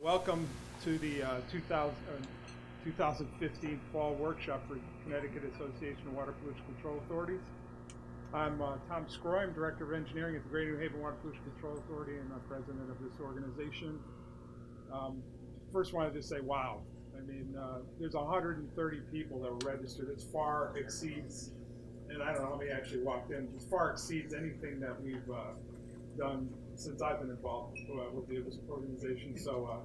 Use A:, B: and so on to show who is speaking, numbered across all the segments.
A: Welcome to the 2015 Fall Workshop for Connecticut Association of Water Pollution Control Authorities. I'm Tom Sgroi. I'm Director of Engineering at the Greater New Haven Water Pollution Control Authority and I'm President of this organization. First wanted to say, wow. I mean, there's 130 people that were registered. It far exceeds, and I don't know how many actually walked in, it far exceeds anything that we've done since I've been involved with the organization. So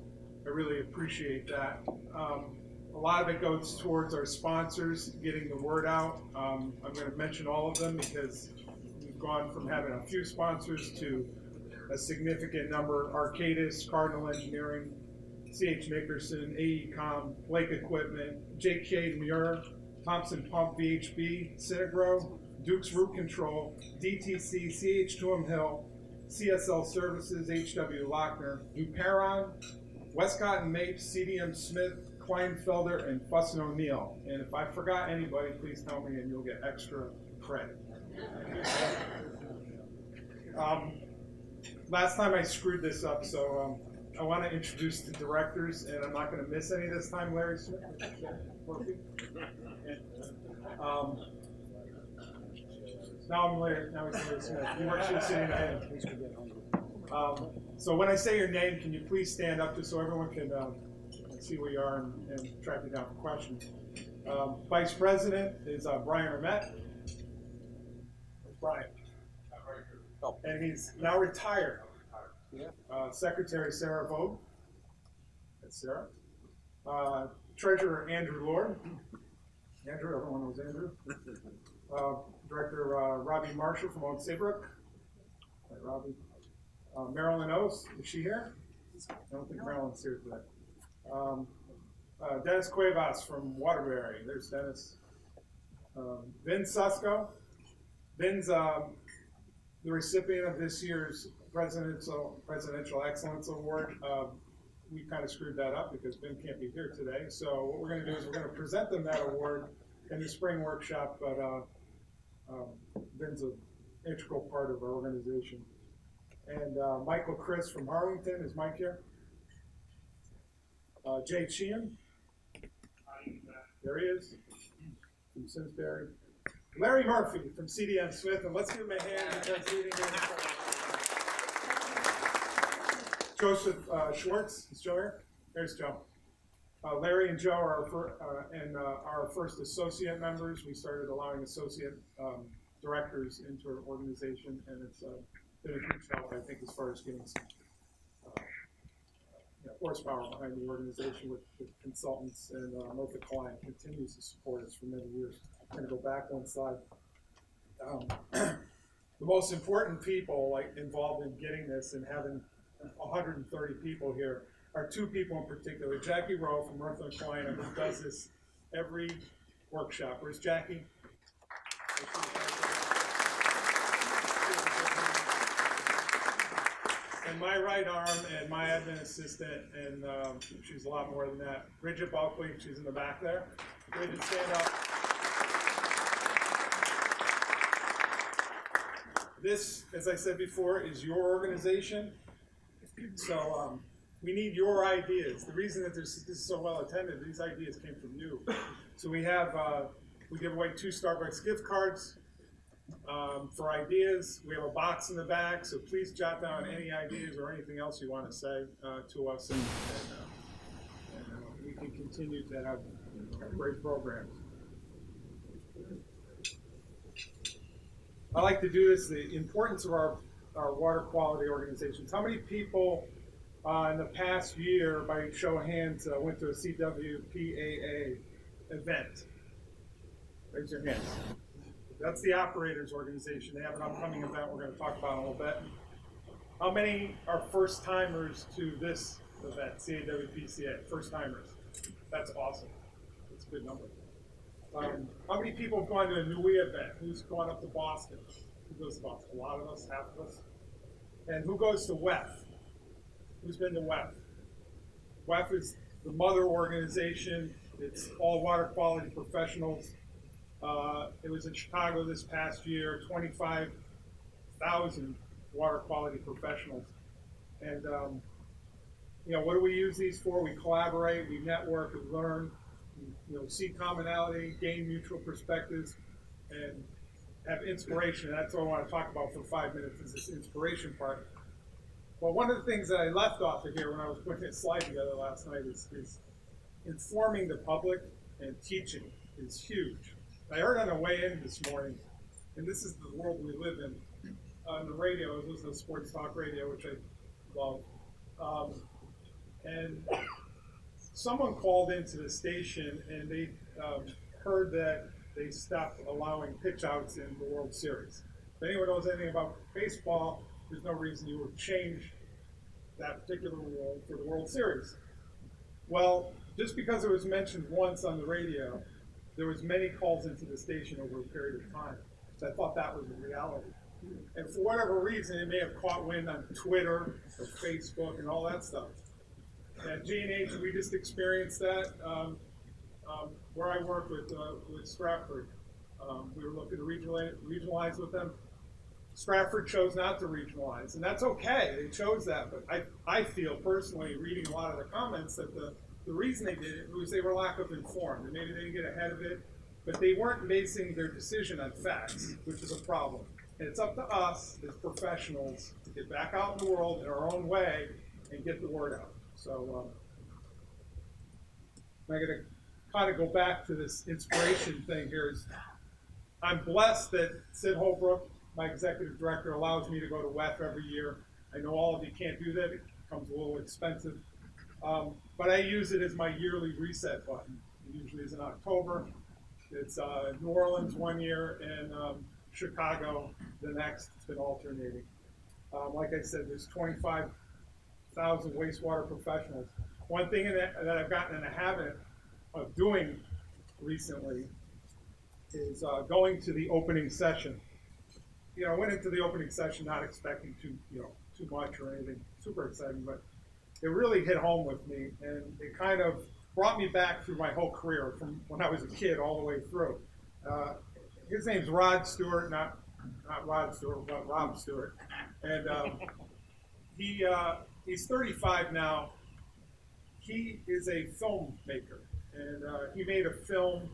A: I really appreciate that. A lot of it goes towards our sponsors, getting the word out. I'm going to mention all of them because we've gone from having a few sponsors to a significant number: Arcadis, Cardinal Engineering, C.H. Nickerson, AECom, Blake Equipment, J.K. Muir, Thompson Pump VHB, Sgroi, Duke's Root Control, DTC, C.H. Tuam Hill, CSL Services, H.W. Lochner, Duperon, Westcott and Mapes, CDM Smith, Kleinfelder, and Fuss and O'Neill. And if I forgot anybody, please tell me and you'll get extra credit. Last time I screwed this up, so I want to introduce the directors, and I'm not going to miss any this time. Larry Smith. Now he's Larry Smith. You weren't just sitting ahead. So when I say your name, can you please stand up just so everyone can see where you are and track you down for questions. Vice President is Brian Armette. Brian. And he's now retired. Secretary Sarah Vogue. That's Sarah. Treasurer Andrew Lord. Andrew, everyone knows Andrew. Director Robbie Marshall from Oak Saybrook. Hi, Robbie. Marilyn O's, is she here? I don't think Marilyn's here today. Dennis Cuevas from Waterbury. There's Dennis. Vin Susco. Vin's the recipient of this year's Presidential Excellence Award. We kind of screwed that up because Vin can't be here today. So what we're going to do is we're going to present them that award in the spring workshop, but Vin's an integral part of our organization. And Michael Chris from Harlington, is Mike here? Jay Sheehan, there he is, from Simsbury. Larry Murphy from CDM Smith, and let's give him a hand because leading in. Joseph Schwartz, is Joe here? There's Joe. Larry and Joe are our first associate members. We started allowing associate directors into our organization, and it's been a huge help, I think, as far as getting some horsepower behind the organization with consultants, and Martha Klein continues to support us for many years. I'm going to go back one slide. The most important people involved in getting this and having 130 people here are two people in particular. Jackie Rowe from Martha Klein, who does this every workshop. Where's Jackie? And my right arm and my admin assistant, and she's a lot more than that. Bridget Bulkley, she's in the back there. Bridget, stand up. This, as I said before, is your organization. So we need your ideas. The reason that this is so well attended, these ideas came from you. So we have, we give away 2 Starbucks gift cards. For ideas, we have a box in the back, so please jot down any ideas or anything else you want to say to us, and we can continue to have great programs. I like to do this, the importance of our water quality organizations. How many people in the past year, by show of hands, went to a CWPAA event? Raise your hands. That's the operators organization. They have an upcoming event we're going to talk about in a little bit. How many are first timers to this event, CAWPCA? First timers. That's awesome. That's a good number. How many people have gone to a NUI event? Who's gone up to Boston? Who goes to Boston? A lot of us, half of us. And who goes to WEF? Who's been to WEF? WEF is the mother organization. It's all water quality professionals. It was in Chicago this past year, 25,000 water quality professionals. And what do we use these for? We collaborate, we network, we learn, see commonality, gain mutual perspectives, and have inspiration. That's what I want to talk about for 5 minutes, is this inspiration part. Well, one of the things that I left off of here when I was putting this slide together last night is informing the public and teaching is huge. I heard on the way in this morning, and this is the world we live in, on the radio. I was listening to sports talk radio, which I love. And someone called into the station and they heard that they stopped allowing pitch outs in the World Series. If anyone knows anything about baseball, there's no reason you would change that particular rule for the World Series. Well, just because it was mentioned once on the radio, there was many calls into the station over a period of time. So I thought that was a reality. And for whatever reason, it may have caught wind on Twitter or Facebook and all that stuff. At G&H, we just experienced that. Where I work with Stratford, we were looking to regionalize with them. Stratford chose not to regionalize, and that's okay. They chose that, but I feel personally, reading a lot of the comments, that the reason they did it was they were lack of informed, and maybe they didn't get ahead of it, but they weren't basing their decision on facts, which is a problem. And it's up to us as professionals to get back out in the world in our own way and get the word out. So I'm going to kind of go back to this inspiration thing here. I'm blessed that Sid Holbrook, my executive director, allows me to go to WEF every year. I know all of you can't do that. It becomes a little expensive. But I use it as my yearly reset button. It usually is in October. It's New Orleans one year and Chicago the next. It's been alternating. Like I said, there's 25,000 wastewater professionals. One thing that I've gotten in the habit of doing recently is going to the opening session. I went into the opening session not expecting too much or anything super exciting, but it really hit home with me, and it kind of brought me back through my whole career from when I was a kid all the way through. His name's Rod Stewart, not Rod Stewart, but Rob Stewart, and he's 35 now. He is a filmmaker, and he made a film,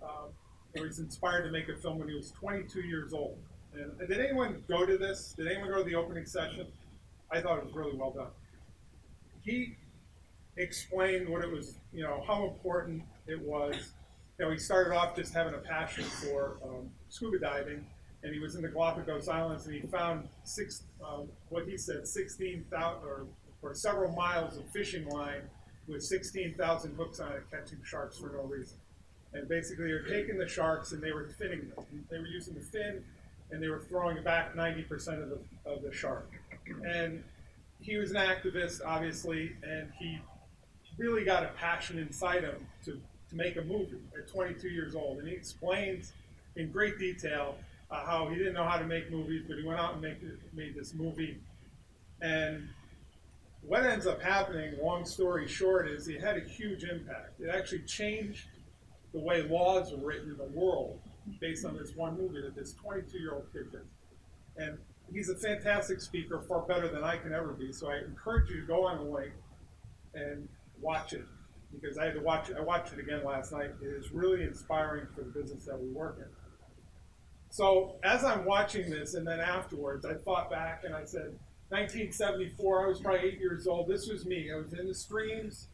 A: or he's inspired to make a film when he was 22 years old. And did anyone go to this? Did anyone go to the opening session? I thought it was really well done. He explained what it was, how important it was. He started off just having a passion for scuba diving, and he was in the Galapagos Islands, and he found 16,000 or several miles of fishing line with 16,000 hooks on it, catching sharks for no reason. And basically, they were taking the sharks and they were finning them. They were using the fin, and they were throwing back 90% of the shark. And he was an activist, obviously, and he really got a passion inside him to make a movie at 22 years old. And he explains in great detail how he didn't know how to make movies, but he went out and made this movie. And what ends up happening, long story short, is it had a huge impact. It actually changed the way laws were written in the world based on this one movie that this 22-year-old kid did. And he's a fantastic speaker, far better than I can ever be. So I encourage you to go on the link and watch it, because I had to watch it. I watched it again last night. It is really inspiring for the business that we work in. So as I'm watching this, and then afterwards, I thought back and I said, 1974, I was probably 8 years old. This was me. I was in the streams.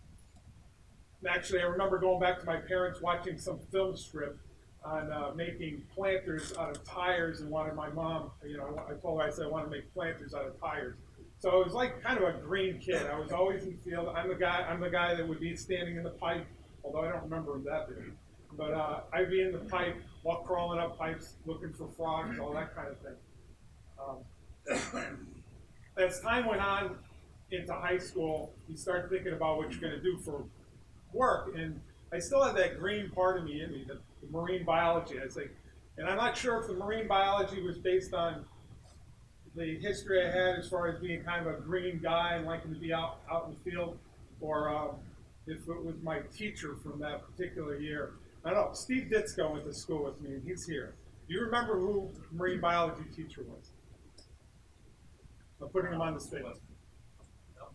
A: Actually, I remember going back to my parents watching some film strip on making planters out of tires, and wanted my mom, I told her, I said, I want to make planters out of tires. So it was like kind of a green kid. I was always in the field. I'm the guy that would be standing in the pipe, although I don't remember him that big. But I'd be in the pipe, crawling up pipes, looking for frogs, all that kind of thing. As time went on into high school, you start thinking about what you're going to do for work, and I still had that green part of me in me, the marine biology. I think, and I'm not sure if the marine biology was based on the history I had as far as being kind of a green guy and liking to be out in the field, or if it was my teacher from that particular year. I don't know. Steve Ditsko went to school with me, and he's here. Do you remember who the marine biology teacher was? I'm putting him on the spot.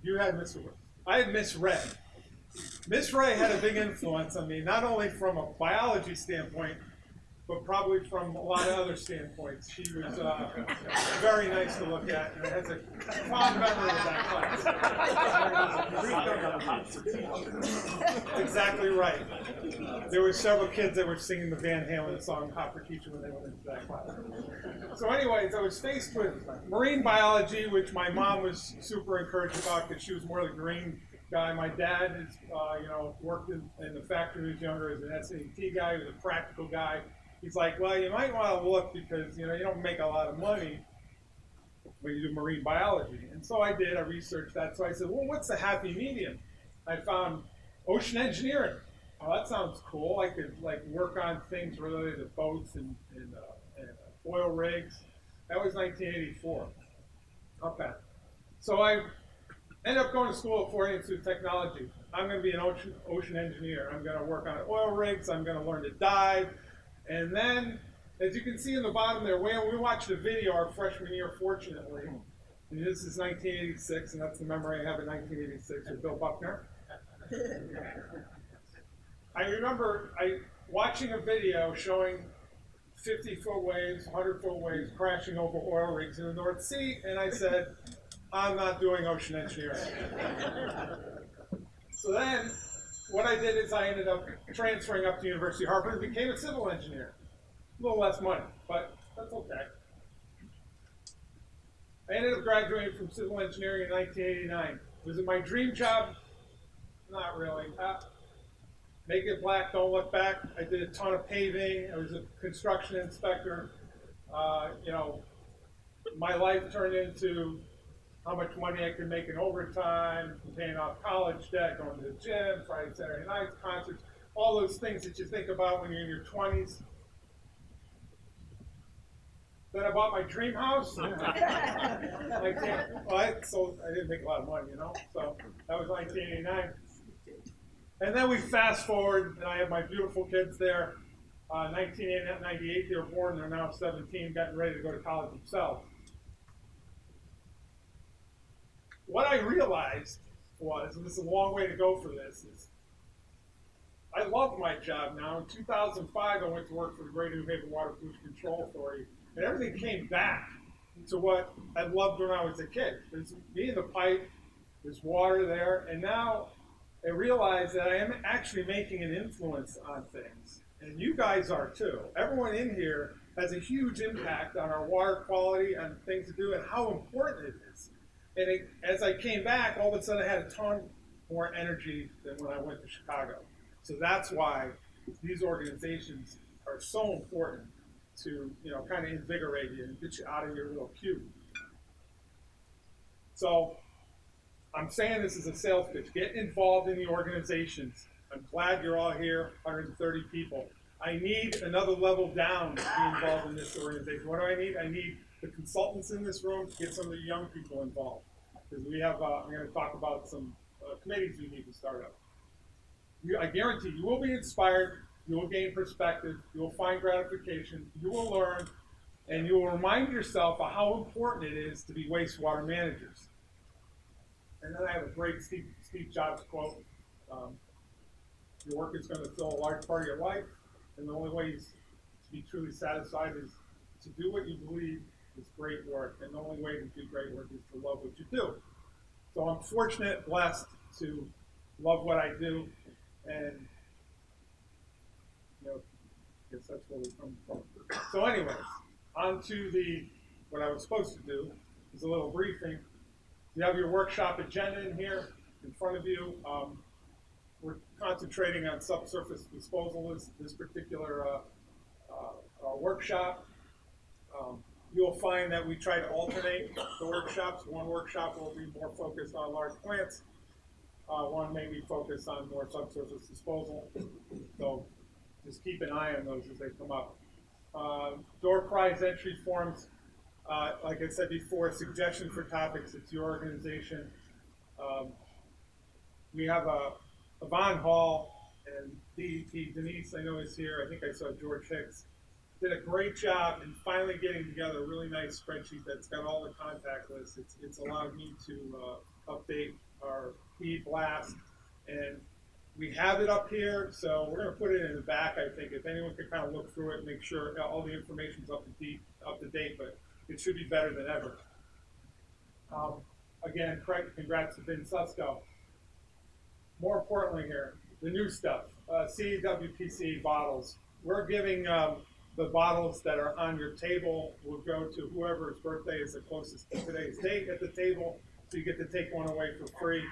A: You had Mr. Wood. I had Miss Ray. Miss Ray had a big influence on me, not only from a biology standpoint, but probably from a lot of other standpoints. She was very nice to look at, and has a fond memory of that class. Exactly right. There were several kids that were singing the Van Halen song "Hot for Teacher" when they went into that class. So anyways, I was faced with marine biology, which my mom was super encouraged about because she was more the green guy. My dad is, worked in the factory when he was younger as an SAT guy. He was a practical guy. He's like, well, you might want to look because, you don't make a lot of money when you do marine biology. And so I did. I researched that. So I said, well, what's the happy medium? I found ocean engineering. Oh, that sounds cool. I could, work on things related to boats and oil rigs. That was 1984. Okay. So I ended up going to school at Florida Institute of Technology. I'm going to be an ocean engineer. I'm going to work on oil rigs. I'm going to learn to dive. And then, as you can see in the bottom there, we watched a video our freshman year, fortunately. And this is 1986, and that's the memory I have of 1986 with Bill Buckner. I remember watching a video showing 50-foot waves, 100-foot waves crashing over oil rigs in the North Sea, and I said, I'm not doing ocean engineering. So then, what I did is I ended up transferring up to University of Harvard and became a civil engineer. A little less money, but that's okay. I ended up graduating from civil engineering in 1989. Was it my dream job? Not really. Make it black, don't look back. I did a ton of paving. I was a construction inspector. My life turned into how much money I could make in overtime, paying off college debt, going to the gym, Friday, Saturday nights, concerts, all those things that you think about when you're in your 20s. Then I bought my dream house. I didn't make a lot of money, so that was 1989. And then we fast forward, and I have my beautiful kids there. 1998, they were born, they're now 17, getting ready to go to college themselves. What I realized was, and this is a long way to go for this, is I love my job now. In 2005, I went to work for the Greater New Haven Water Pollution Control Authority, and everything came back to what I loved when I was a kid. There's me in the pipe, there's water there, and now I realize that I am actually making an influence on things. And you guys are too. Everyone in here has a huge impact on our water quality and things to do and how important it is. And as I came back, all of a sudden I had a ton more energy than when I went to Chicago. So that's why these organizations are so important to, kind of invigorate you and get you out of your little cube. So I'm saying this is a sales pitch. Get involved in the organizations. I'm glad you're all here, 130 people. I need another level down to be involved in this organization. What do I need? I need the consultants in this room to get some of the young people involved. Because we have, I'm going to talk about some committees we need to start up. I guarantee you will be inspired, you will gain perspective, you will find gratification, you will learn, and you will remind yourself of how important it is to be wastewater managers. And then I have a great Steve Jobs quote. Your work is going to fill a large part of your life, and the only way to be truly satisfied is to do what you believe is great work, and the only way to do great work is to love what you do. So I'm fortunate, blessed to love what I do, and I guess that's where we come from. So anyways, on to what I was supposed to do is a little briefing. You have your workshop agenda in here in front of you. We're concentrating on subsurface disposal this particular workshop. You'll find that we try to alternate the workshops. One workshop will be more focused on large plants. One may be focused on more subsurface disposal. So just keep an eye on those as they come up. Door prize entry forms. Like I said before, suggestion for topics. It's your organization. We have a Von Hall and Denise, I know, is here. I think I saw George Hicks. Did a great job in finally getting together a really nice spreadsheet that's got all the contact lists. It's allowed me to update our speed blast, and we have it up here, so we're going to put it in the back. I think if anyone could kind of look through it, make sure all the information's up to date, but it should be better than ever. Again, Craig, congrats to Ben Susko. More importantly here, the new stuff, CWPCA bottles. We're giving the bottles that are on your table will go to whoever's birthday is the closest to today's date at the table, so you get to take one away for free.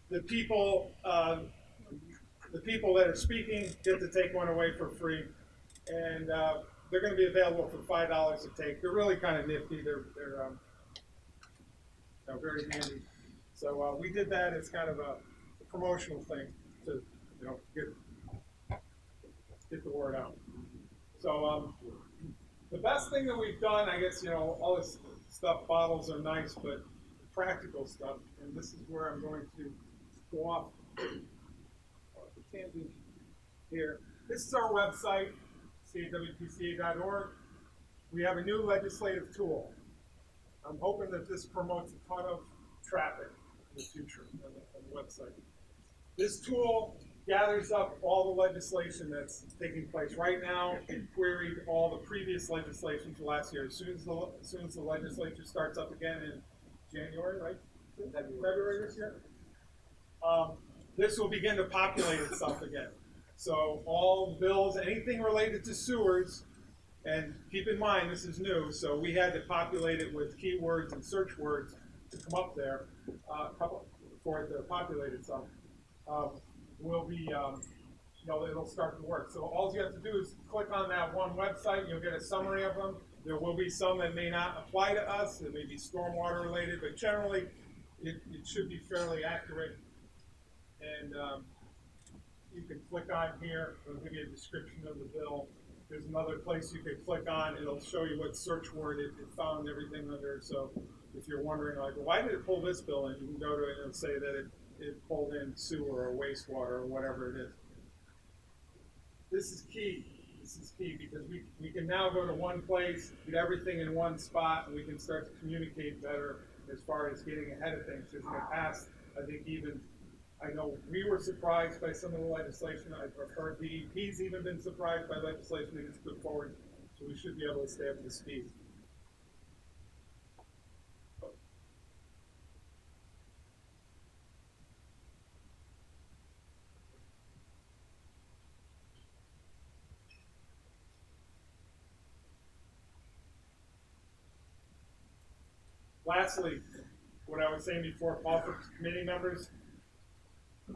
A: The people that are speaking get to take one away for free, and they're going to be available for $5 a take. They're really kind of nifty. They're very handy. So we did that as kind of a promotional thing to get the word out. So the best thing that we've done, I guess, all this stuff, bottles are nice, but practical stuff, and this is where I'm going to go off the tangent here. This is our website, CWPCA.org. We have a new legislative tool. I'm hoping that this promotes a ton of traffic in the future on the website. This tool gathers up all the legislation that's taking place right now. It queried all the previous legislation for last year. As soon as the legislature starts up again in January, right? February this year. This will begin to populate itself again. So all bills, anything related to sewers, and keep in mind this is new, so we had to populate it with keywords and search words to come up there for it to populate itself. Will be, it'll start to work. So all you have to do is click on that one website. You'll get a summary of them. There will be some that may not apply to us. It may be stormwater related, but generally it should be fairly accurate. And you can click on here. It'll give you a description of the bill. There's another place you can click on. It'll show you what search word it found everything under. So if you're wondering, like, well, why did it pull this bill in? You can go to it and say that it pulled in sewer or wastewater or whatever it is. This is key. This is key because we can now go to one place, get everything in one spot, and we can start to communicate better as far as getting ahead of things. Because in the past, I think I know we were surprised by some of the legislation. I've heard the EP's even been surprised by legislation that gets put forward, so we should be able to stay up to speed. Lastly, what I was saying before, call for committee members.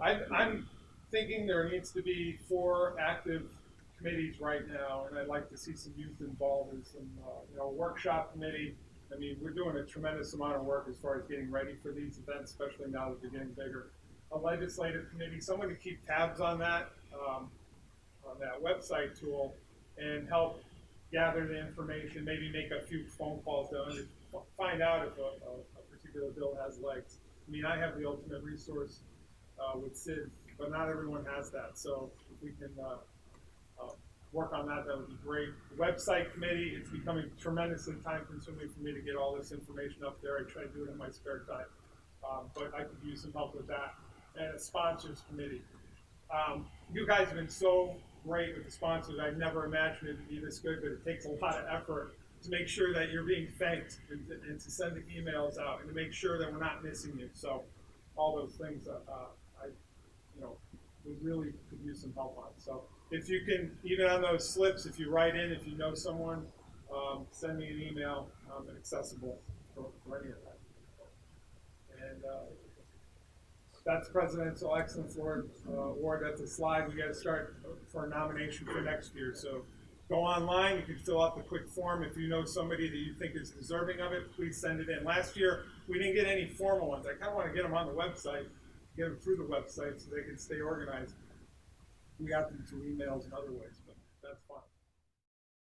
A: I'm thinking there needs to be 4 active committees right now, and I'd like to see some youth involved in some, workshop committee. I mean, we're doing a tremendous amount of work as far as getting ready for these events, especially now that they're getting bigger. A legislative committee, someone to keep tabs on that website tool and help gather the information, maybe make a few phone calls to find out if a particular bill has legs. I mean, I have the ultimate resource with SID, but not everyone has that. So if we can work on that, that would be great. The website committee, it's becoming tremendously time consuming for me to get all this information up there. I try to do it in my spare time, but I could use some help with that. And a sponsors committee. You guys have been so great with the sponsors. I never imagined it to be this good, but it takes a lot of effort to make sure that you're being thanked and to send the emails out and to make sure that we're not missing you. So all those things we really could use some help on. So if you can, even on those slips, if you write in, if you know someone, send me an email. I'm accessible for any of that. And that's Presidential Excellence Award. That's a slide. We got to start for a nomination for next year. So go online. You can fill out the quick form. If you know somebody that you think is deserving of it, please send it in. Last year, we didn't get any formal ones. I kind of want to get them on the website, get them through the website so they can stay organized. We got them through emails and other ways, but that's fine.